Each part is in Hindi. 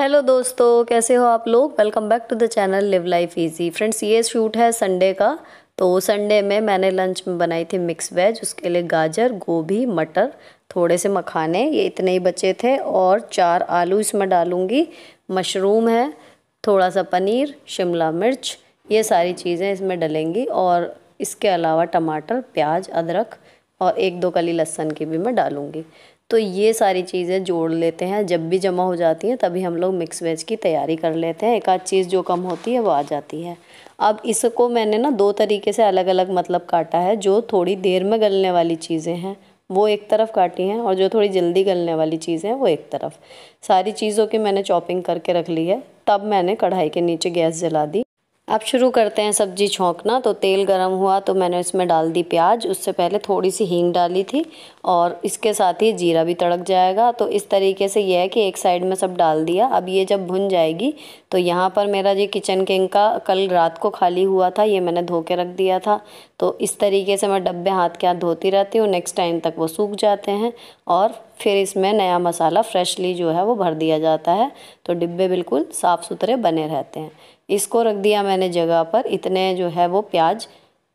हेलो दोस्तों, कैसे हो आप लोग। Welcome back to the channel live life easy. Friends, ये शूट है संडे का। तो संडे में मैंने लंच में बनाई थी मिक्स वेज। उसके लिए गाजर, गोभी, मटर, थोड़े से मखाने, ये इतने ही बचे थे, और 4 आलू इसमें डालूंगी। मशरूम है, थोड़ा सा पनीर, शिमला मिर्च, ये सारी चीज़ें इसमें डलेंगी। और इसके अलावा टमाटर, प्याज, अदरक और 1-2 कली लहसुन की भी मैं डालूंगी। तो ये सारी चीज़ें जोड़ लेते हैं। जब भी जमा हो जाती हैं तभी हम लोग मिक्स वेज की तैयारी कर लेते हैं। एक आध चीज़ जो कम होती है वो आ जाती है। अब इसको मैंने ना 2 तरीके से अलग अलग मतलब काटा है। जो थोड़ी देर में गलने वाली चीज़ें हैं वो एक तरफ काटी हैं, और जो थोड़ी जल्दी गलने वाली चीज़ें हैं वो एक तरफ। सारी चीज़ों की मैंने चॉपिंग करके रख ली है। तब मैंने कढ़ाई के नीचे गैस जला दी। अब शुरू करते हैं सब्जी छौंकना। तो तेल गरम हुआ तो मैंने इसमें डाल दी प्याज। उससे पहले थोड़ी सी हींग डाली थी, और इसके साथ ही जीरा भी तड़क जाएगा। तो इस तरीके से ये है कि एक साइड में सब डाल दिया। अब ये जब भुन जाएगी तो यहाँ पर मेरा ये किचन किंग का कल रात को खाली हुआ था, ये मैंने धो के रख दिया था। तो इस तरीके से मैं डब्बे हाथ के हाथ धोती रहती हूँ, नेक्स्ट टाइम तक वो सूख जाते हैं। और फिर इसमें नया मसाला फ्रेशली जो है वो भर दिया जाता है, तो डिब्बे बिल्कुल साफ़ सुथरे बने रहते हैं। इसको रख दिया मैंने जगह पर। इतने जो है वो प्याज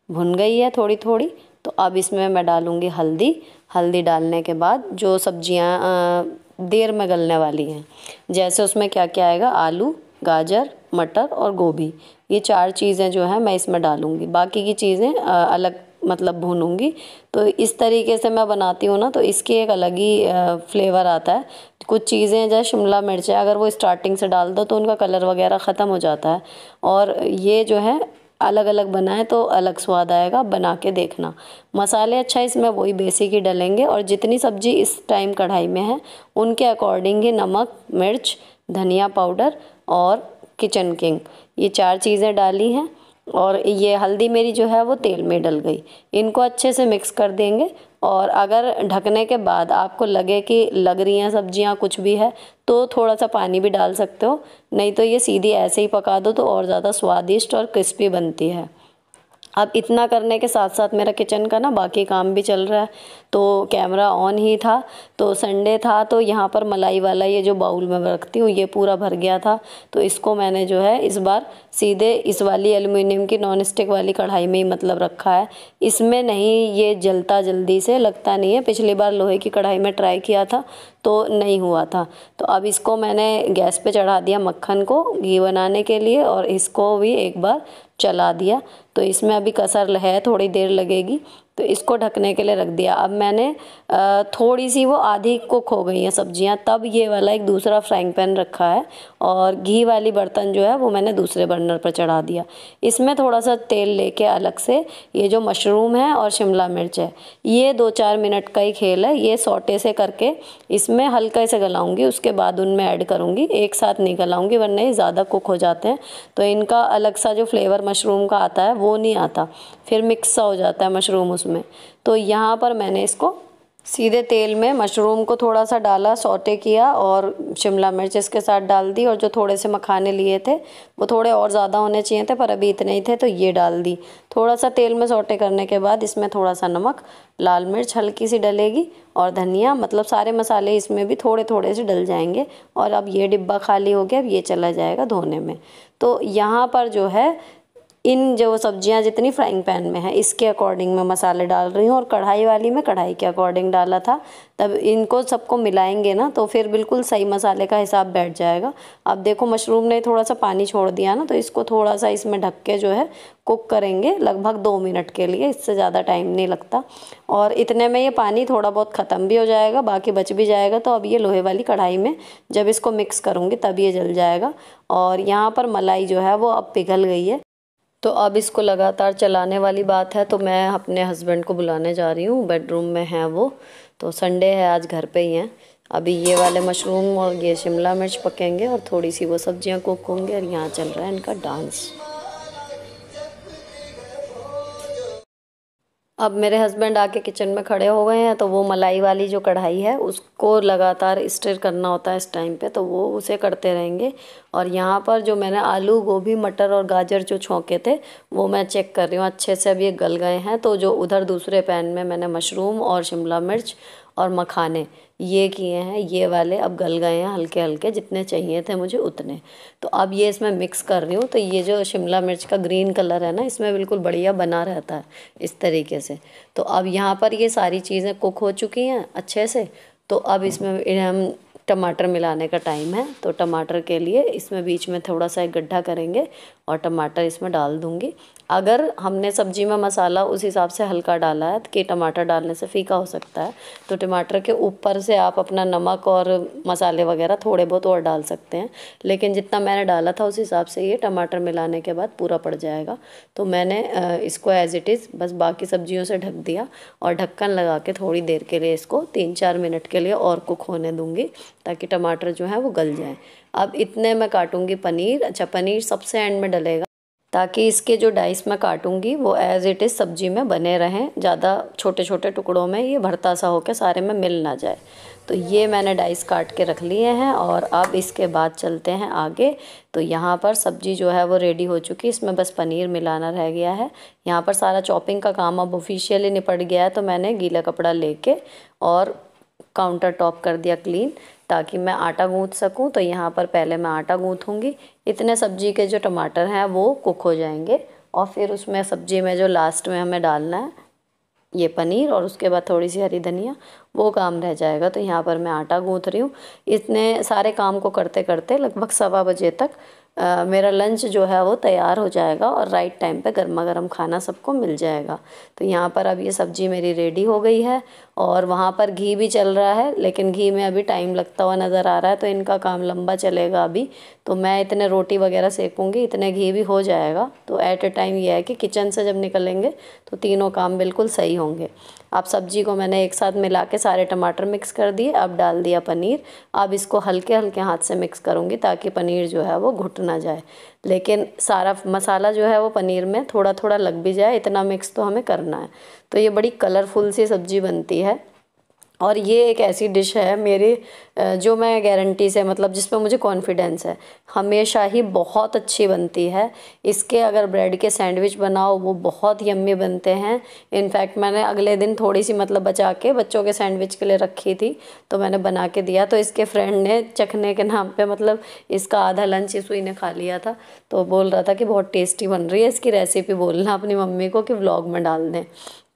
भुन गई है थोड़ी थोड़ी। तो अब इसमें मैं डालूँगी हल्दी। हल्दी डालने के बाद जो सब्जियां देर में गलने वाली हैं, जैसे उसमें क्या क्या आएगा, आलू, गाजर, मटर और गोभी, ये 4 चीज़ें जो है मैं इसमें डालूँगी। बाकी की चीज़ें अलग मतलब भूनूंगी। तो इस तरीके से मैं बनाती हूँ ना, तो इसकी एक अलग ही फ्लेवर आता है। कुछ चीज़ें जैसे शिमला मिर्च है, अगर वो स्टार्टिंग से डाल दो तो उनका कलर वगैरह ख़त्म हो जाता है। और ये जो है अलग अलग बनाए तो अलग स्वाद आएगा। बना के देखना। मसाले अच्छा इसमें वही बेसिक ही डलेंगे, और जितनी सब्जी इस टाइम कढ़ाई में है उनके अकॉर्डिंग ही नमक, मिर्च, धनिया पाउडर और किचन किंग, ये 4 चीज़ें डाली हैं। और ये हल्दी मेरी जो है वो तेल में डल गई। इनको अच्छे से मिक्स कर देंगे। और अगर ढकने के बाद आपको लगे कि लग रही हैं सब्जियां कुछ भी है, तो थोड़ा सा पानी भी डाल सकते हो। नहीं तो ये सीधी ऐसे ही पका दो तो और ज़्यादा स्वादिष्ट और क्रिस्पी बनती है। अब इतना करने के साथ साथ मेरा किचन का ना बाकी काम भी चल रहा है। तो कैमरा ऑन ही था। तो संडे था तो यहाँ पर मलाई वाला ये जो बाउल में रखती हूँ ये पूरा भर गया था। तो इसको मैंने जो है इस बार सीधे इस वाली एल्युमिनियम की नॉन स्टिक वाली कढ़ाई में ही मतलब रखा है। इसमें नहीं ये जलता जल्दी से लगता नहीं है। पिछली बार लोहे की कढ़ाई में ट्राई किया था तो नहीं हुआ था। तो अब इसको मैंने गैस पे चढ़ा दिया मक्खन को घी बनाने के लिए, और इसको भी एक बार चला दिया। तो इसमें अभी कसर है, थोड़ी देर लगेगी। तो इसको ढकने के लिए रख दिया। अब मैंने थोड़ी सी वो आधी कुक हो गई हैं सब्जियां, तब ये वाला एक दूसरा फ्राइंग पैन रखा है, और घी वाली बर्तन जो है वो मैंने दूसरे बर्नर पर चढ़ा दिया। इसमें थोड़ा सा तेल लेके अलग से ये जो मशरूम है और शिमला मिर्च है, ये 2-4 मिनट का ही खेल है। ये सौटे से करके इसमें हल्का से गलाऊंगी, उसके बाद उनमें ऐड करूंगी। एक साथ नहीं गलाऊंगी वरना ये ज़्यादा कुक हो जाते हैं, तो इनका अलग सा जो फ्लेवर मशरूम का आता है वो नहीं आता, फिर मिक्स सा हो जाता है मशरूम उसमें। तो यहाँ पर मैंने इसको सीधे तेल में मशरूम को थोड़ा सा डाला, सौटे किया, और शिमला मिर्च इसके साथ डाल दी। और जो थोड़े से मखाने लिए थे वो थोड़े और ज़्यादा होने चाहिए थे, पर अभी इतने ही थे तो ये डाल दी। थोड़ा सा तेल में सौटे करने के बाद इसमें थोड़ा सा नमक, लाल मिर्च हल्की सी डलेगी, और धनिया, मतलब सारे मसाले इसमें भी थोड़े थोड़े से डल जाएंगे। और अब ये डिब्बा खाली हो गया, अब ये चला जाएगा धोने में। तो यहाँ पर जो है इन जो सब्जियां जितनी फ्राइंग पैन में है इसके अकॉर्डिंग मैं मसाले डाल रही हूँ, और कढ़ाई वाली में कढ़ाई के अकॉर्डिंग डाला था। तब इनको सबको मिलाएंगे ना तो फिर बिल्कुल सही मसाले का हिसाब बैठ जाएगा। अब देखो मशरूम ने थोड़ा सा पानी छोड़ दिया ना, तो इसको थोड़ा सा इसमें ढक के जो है कुक करेंगे लगभग 2 मिनट के लिए, इससे ज़्यादा टाइम नहीं लगता। और इतने में ये पानी थोड़ा बहुत ख़त्म भी हो जाएगा, बाकी बच भी जाएगा। तो अब ये लोहे वाली कढ़ाई में जब इसको मिक्स करूँगी तब ये जल जाएगा। और यहाँ पर मलाई जो है वो अब पिघल गई है। तो अब इसको लगातार चलाने वाली बात है। तो मैं अपने हस्बैंड को बुलाने जा रही हूँ, बेडरूम में हैं वो। तो संडे है, आज घर पे ही हैं। अभी ये वाले मशरूम और ये शिमला मिर्च पकेंगे, और थोड़ी सी वो सब्जियां कुक होंगी, और यहाँ चल रहा है इनका डांस। अब मेरे हस्बैंड आके किचन में खड़े हो गए हैं। तो वो मलाई वाली जो कढ़ाई है उसको लगातार स्टिर करना होता है इस टाइम पे, तो वो उसे करते रहेंगे। और यहाँ पर जो मैंने आलू, गोभी, मटर और गाजर जो छौंके थे वो मैं चेक कर रही हूँ अच्छे से अब ये गल गए हैं। तो जो उधर दूसरे पैन में मैंने मशरूम और शिमला मिर्च और मखाने ये किए हैं, ये वाले अब गल गए हैं हल्के हल्के, जितने चाहिए थे मुझे उतने। तो अब ये इसमें मिक्स कर रही हूँ। तो ये जो शिमला मिर्च का ग्रीन कलर है ना, इसमें बिल्कुल बढ़िया बना रहता है इस तरीके से। तो अब यहाँ पर ये सारी चीज़ें कुक हो चुकी हैं अच्छे से। तो अब इसमें हम टमाटर मिलाने का टाइम है। तो टमाटर के लिए इसमें बीच में थोड़ा सा एक गड्ढा करेंगे और टमाटर इसमें डाल दूँगी। अगर हमने सब्जी में मसाला उस हिसाब से हल्का डाला है कि टमाटर डालने से फीका हो सकता है, तो टमाटर के ऊपर से आप अपना नमक और मसाले वगैरह थोड़े बहुत और डाल सकते हैं। लेकिन जितना मैंने डाला था उस हिसाब से ये टमाटर मिलाने के बाद पूरा पड़ जाएगा। तो मैंने इसको एज़ इट इज़ बस बाकी सब्जियों से ढक दिया और ढक्कन लगा के थोड़ी देर के लिए इसको 3-4 मिनट के लिए और कुक होने दूँगी, ताकि टमाटर जो है वो गल जाए। अब इतने मैं काटूँगी पनीर। अच्छा, पनीर सबसे एंड में डलेगा, ताकि इसके जो डाइस मैं काटूंगी वो एज़ इट इज़ सब्जी में बने रहें, ज़्यादा छोटे छोटे टुकड़ों में ये भरता सा होकर सारे में मिल ना जाए। तो ये मैंने डाइस काट के रख लिए हैं और अब इसके बाद चलते हैं आगे। तो यहाँ पर सब्जी जो है वो रेडी हो चुकी है, इसमें बस पनीर मिलाना रह गया है। यहाँ पर सारा चॉपिंग का काम अब ऑफिशियली निपट गया है। तो मैंने गीला कपड़ा लेके और काउंटर टॉप कर दिया क्लीन, ताकि मैं आटा गूँथ सकूँ। तो यहाँ पर पहले मैं आटा गूँथूँगी। इतने सब्जी के जो टमाटर हैं वो कुक हो जाएंगे और फिर उसमें सब्जी में जो लास्ट में हमें डालना है ये पनीर और उसके बाद थोड़ी सी हरी धनिया, वो काम रह जाएगा। तो यहाँ पर मैं आटा गूँथ रही हूँ। इतने सारे काम को करते करते लगभग 1:15 बजे तक मेरा लंच जो है वो तैयार हो जाएगा और राइट टाइम पे गर्मा गर्म खाना सबको मिल जाएगा। तो यहाँ पर अब ये सब्ज़ी मेरी रेडी हो गई है और वहाँ पर घी भी चल रहा है, लेकिन घी में अभी टाइम लगता हुआ नज़र आ रहा है, तो इनका काम लंबा चलेगा अभी। तो मैं इतने रोटी वगैरह सेकूँगी, इतने घी भी हो जाएगा। तो एट ए टाइम ये है कि किचन से जब निकलेंगे तो तीनों काम बिल्कुल सही होंगे। अब सब्जी को मैंने एक साथ मिला के सारे टमाटर मिक्स कर दिए, अब डाल दिया पनीर। अब इसको हल्के हल्के हाथ से मिक्स करूँगी ताकि पनीर जो है वो घुट ना जाए, लेकिन सारा मसाला जो है वो पनीर में थोड़ा थोड़ा लग भी जाए, इतना मिक्स तो हमें करना है। तो ये बड़ी कलरफुल सी सब्ज़ी बनती है और ये एक ऐसी डिश है मेरी जो मैं गारंटी से, मतलब जिस पे मुझे कॉन्फिडेंस है, हमेशा ही बहुत अच्छी बनती है। इसके अगर ब्रेड के सैंडविच बनाओ वो बहुत यम्मी बनते हैं। इनफैक्ट मैंने अगले दिन थोड़ी सी मतलब बचा के बच्चों के सैंडविच के लिए रखी थी, तो मैंने बना के दिया। तो इसके फ्रेंड ने चखने के नाम पे मतलब इसका आधा लंच इसी ने खा लिया था। तो बोल रहा था कि बहुत टेस्टी बन रही है, इसकी रेसिपी बोलना अपनी मम्मी को कि व्लॉग में डाल दें।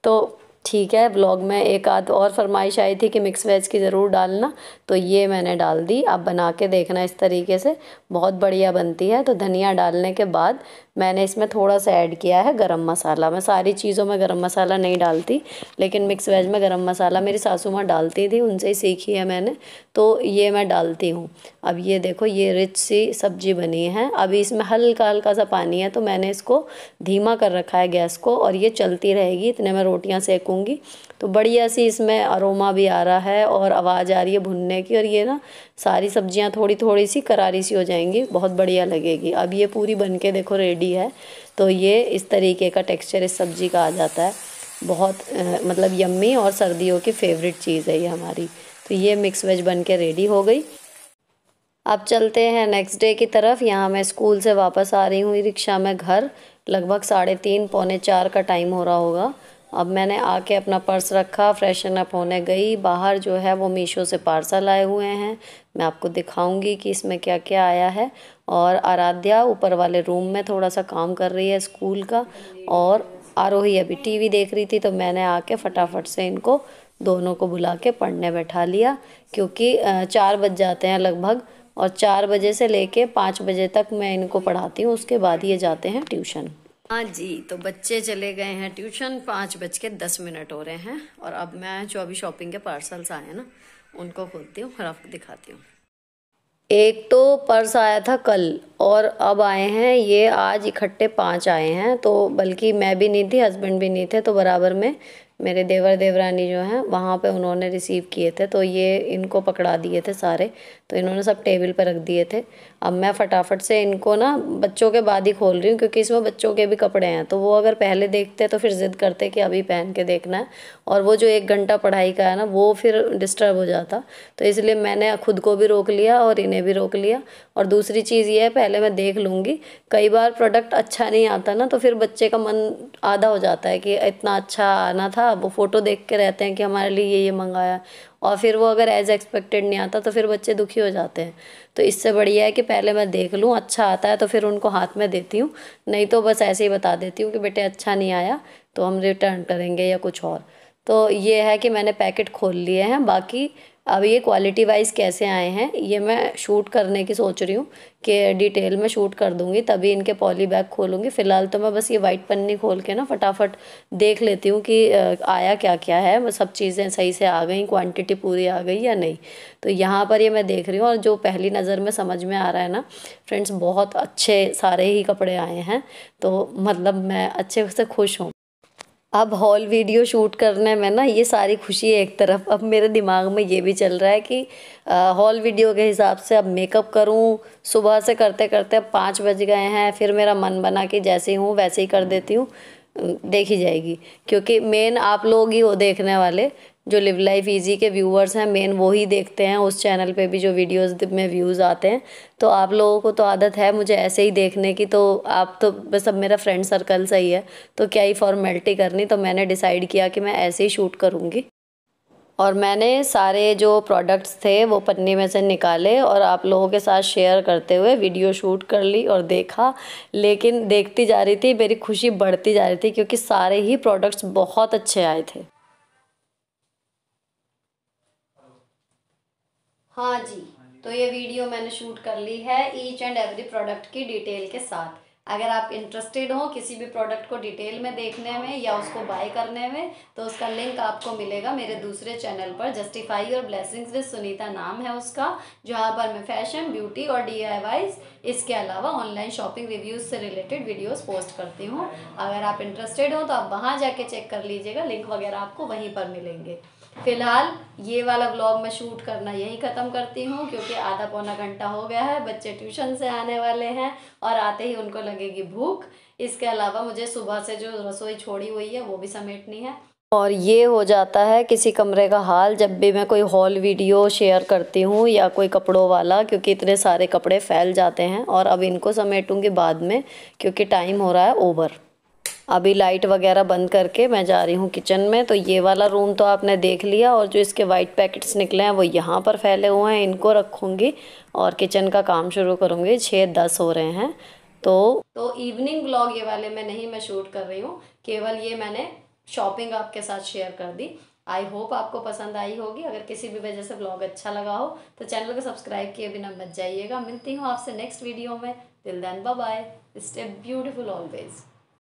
तो ठीक है, ब्लॉग में एक आध और फरमाइश आई थी कि मिक्स वेज की ज़रूर डालना, तो ये मैंने डाल दी। आप बना के देखना इस तरीके से, बहुत बढ़िया बनती है। तो धनिया डालने के बाद मैंने इसमें थोड़ा सा ऐड किया है गरम मसाला। मैं सारी चीज़ों में गरम मसाला नहीं डालती, लेकिन मिक्स वेज में गरम मसाला मेरी सासू माँ डालती थी, उनसे ही सीखी है मैंने, तो ये मैं डालती हूँ। अब ये देखो ये रिच सी सब्जी बनी है। अभी इसमें हल्का हल्का सा पानी है, तो मैंने इसको धीमा कर रखा है गैस को और ये चलती रहेगी, इतने में रोटियाँ सेकूँगी। तो बढ़िया सी इसमें अरोमा भी आ रहा है और आवाज़ आ रही है भुनने की, और ये ना सारी सब्जियां थोड़ी थोड़ी सी करारी सी हो जाएंगी, बहुत बढ़िया लगेगी। अब ये पूरी बन के देखो रेडी है। तो ये इस तरीके का टेक्सचर इस सब्ज़ी का आ जाता है, बहुत मतलब यम्मी और सर्दियों की फेवरेट चीज़ है ये हमारी। तो ये मिक्स वेज बन के रेडी हो गई। अब चलते हैं नेक्स्ट डे की तरफ। यहाँ मैं स्कूल से वापस आ रही हूँ रिक्शा में घर, लगभग 3:30 पौने 4 का टाइम हो रहा होगा। अब मैंने आके अपना पर्स रखा, फ्रेशन अप होने गई। बाहर जो है वो मीशो से पार्सल आए हुए हैं, मैं आपको दिखाऊंगी कि इसमें क्या क्या आया है। और आराध्या ऊपर वाले रूम में थोड़ा सा काम कर रही है स्कूल का, और आरोही अभी टीवी देख रही थी। तो मैंने आके फटाफट से इनको दोनों को बुला के पढ़ने बैठा लिया, क्योंकि 4 बज जाते हैं लगभग, और 4 बजे से लेके 5 बजे तक मैं इनको पढ़ाती हूँ, उसके बाद ये जाते हैं ट्यूशन। हाँ जी, तो बच्चे चले गए हैं ट्यूशन, 5:10 हो रहे हैं। और अब मैं जो अभी शॉपिंग के पार्सल्स आए हैं ना, उनको खोलती हूँ और आपको दिखाती हूँ। एक तो पर्स आया था कल और अब आए हैं ये आज, इकट्ठे 5 आए हैं। तो बल्कि मैं भी नहीं थी, हस्बैंड भी नहीं थे, तो बराबर में मेरे देवर देवरानी जो हैं वहाँ पे उन्होंने रिसीव किए थे। तो ये इनको पकड़ा दिए थे सारे, तो इन्होंने सब टेबल पर रख दिए थे। अब मैं फटाफट से इनको ना बच्चों के बाद ही खोल रही हूँ, क्योंकि इसमें बच्चों के भी कपड़े हैं, तो वो अगर पहले देखते तो फिर ज़िद करते कि अभी पहन के देखना है, और वो जो 1 घंटा पढ़ाई का है ना वो फिर डिस्टर्ब हो जाता। तो इसलिए मैंने खुद को भी रोक लिया और इन्हें भी रोक लिया। और दूसरी चीज़ ये है, पहले मैं देख लूँगी, कई बार प्रोडक्ट अच्छा नहीं आता ना, तो फिर बच्चे का मन आधा हो जाता है कि इतना अच्छा आना था, वो फ़ोटो देख के रहते हैं कि हमारे लिए ये मंगाया, और फिर वो अगर एज एक्सपेक्टेड नहीं आता तो फिर बच्चे दुखी हो जाते हैं। तो इससे बढ़िया है कि पहले मैं देख लूँ, अच्छा आता है तो फिर उनको हाथ में देती हूँ, नहीं तो बस ऐसे ही बता देती हूँ कि बेटे अच्छा नहीं आया तो हम रिटर्न करेंगे या कुछ और। तो ये है कि मैंने पैकेट खोल लिए हैं। बाकी अब ये क्वालिटी वाइज कैसे आए हैं ये मैं शूट करने की सोच रही हूँ कि डिटेल में शूट कर दूंगी, तभी इनके पॉली बैग खोलूंगी। फिलहाल तो मैं बस ये वाइट पन्नी खोल के ना फटाफट देख लेती हूँ कि आया क्या क्या है, वो सब चीज़ें सही से आ गई, क्वांटिटी पूरी आ गई या नहीं। तो यहाँ पर ये मैं देख रही हूँ, और जो पहली नज़र में समझ में आ रहा है ना फ्रेंड्स, बहुत अच्छे सारे ही कपड़े आए हैं। तो मतलब मैं अच्छे से खुश हूँ। अब हॉल वीडियो शूट करने में ना ये सारी खुशी है एक तरफ, अब मेरे दिमाग में ये भी चल रहा है कि हॉल वीडियो के हिसाब से अब मेकअप करूं। सुबह से करते करते अब 5 बज गए हैं, फिर मेरा मन बना कि जैसे ही हूँ वैसे ही कर देती हूँ। देखी जाएगी, क्योंकि मेन आप लोग ही हो देखने वाले, जो लिव लाइफ इजी के व्यूअर्स हैं मेन वो ही देखते हैं उस चैनल पे भी जो वीडियोस में व्यूज़ आते हैं। तो आप लोगों को तो आदत है मुझे ऐसे ही देखने की, तो आप तो बस अब मेरा फ्रेंड सर्कल सही है, तो क्या ही फॉर्मेलिटी करनी। तो मैंने डिसाइड किया कि मैं ऐसे ही शूट करूँगी। और मैंने सारे जो प्रोडक्ट्स थे वो पन्नी में से निकाले और आप लोगों के साथ शेयर करते हुए वीडियो शूट कर ली और देखा। लेकिन देखती जा रही थी, मेरी खुशी बढ़ती जा रही थी, क्योंकि सारे ही प्रोडक्ट्स बहुत अच्छे आए थे। हाँ जी, तो ये वीडियो मैंने शूट कर ली है ईच एंड एवरी प्रोडक्ट की डिटेल के साथ। अगर आप इंटरेस्टेड हो किसी भी प्रोडक्ट को डिटेल में देखने में या उसको बाय करने में, तो उसका लिंक आपको मिलेगा मेरे दूसरे चैनल पर, justify your blessings with Sunita नाम है उसका, जहाँ पर मैं फैशन, ब्यूटी और DIYs, इसके अलावा ऑनलाइन शॉपिंग रिव्यूज़ से रिलेटेड वीडियोस पोस्ट करती हूँ। अगर आप इंटरेस्टेड हो तो आप वहाँ जाके चेक कर लीजिएगा, लिंक वगैरह आपको वहीं पर मिलेंगे। फिलहाल ये वाला व्लॉग मैं शूट करना यहीं ख़त्म करती हूँ, क्योंकि आधा पौना घंटा हो गया है, बच्चे ट्यूशन से आने वाले हैं और आते ही उनको लगेगी भूख। इसके अलावा मुझे सुबह से जो रसोई छोड़ी हुई है वो भी समेटनी है। और ये हो जाता है किसी कमरे का हाल जब भी मैं कोई हॉल वीडियो शेयर करती हूँ या कोई कपड़ों वाला, क्योंकि इतने सारे कपड़े फैल जाते हैं। और अब इनको समेटूंगी बाद में, क्योंकि टाइम हो रहा है ओवर। अभी लाइट वगैरह बंद करके मैं जा रही हूँ किचन में। तो ये वाला रूम तो आपने देख लिया, और जो इसके वाइट पैकेट्स निकले हैं वो यहाँ पर फैले हुए हैं, इनको रखूँगी और किचन का काम शुरू करूँगी। 6:10 हो रहे हैं। तो इवनिंग व्लॉग ये वाले में नहीं मैं शूट कर रही हूँ, केवल ये मैंने शॉपिंग आपके साथ शेयर कर दी। आई होप आपको पसंद आई होगी। अगर किसी भी वजह से व्लॉग अच्छा लगा हो तो चैनल को सब्सक्राइब किए बिना मत जाइएगा। मिलती हूँ आपसे नेक्स्ट वीडियो में। Till then bye bye, stay beautiful always.